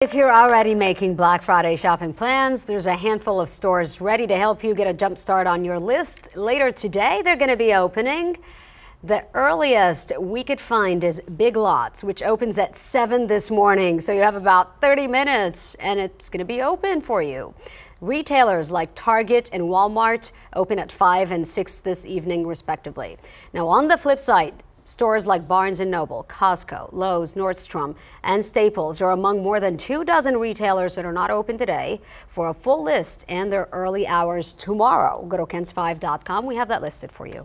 If you're already making Black Friday shopping plans, there's a handful of stores ready to help you get a jump start on your list. Later today, they're going to be opening. The earliest we could find is Big Lots, which opens at 7 this morning. So you have about 30 minutes and it's going to be open for you. Retailers like Target and Walmart open at 5 and 6 this evening, respectively. Now, on the flip side, stores like Barnes & Noble, Costco, Lowe's, Nordstrom, and Staples are among more than 24 retailers that are not open today. For a full list and their early hours tomorrow, go to KENS5.com. We have that listed for you.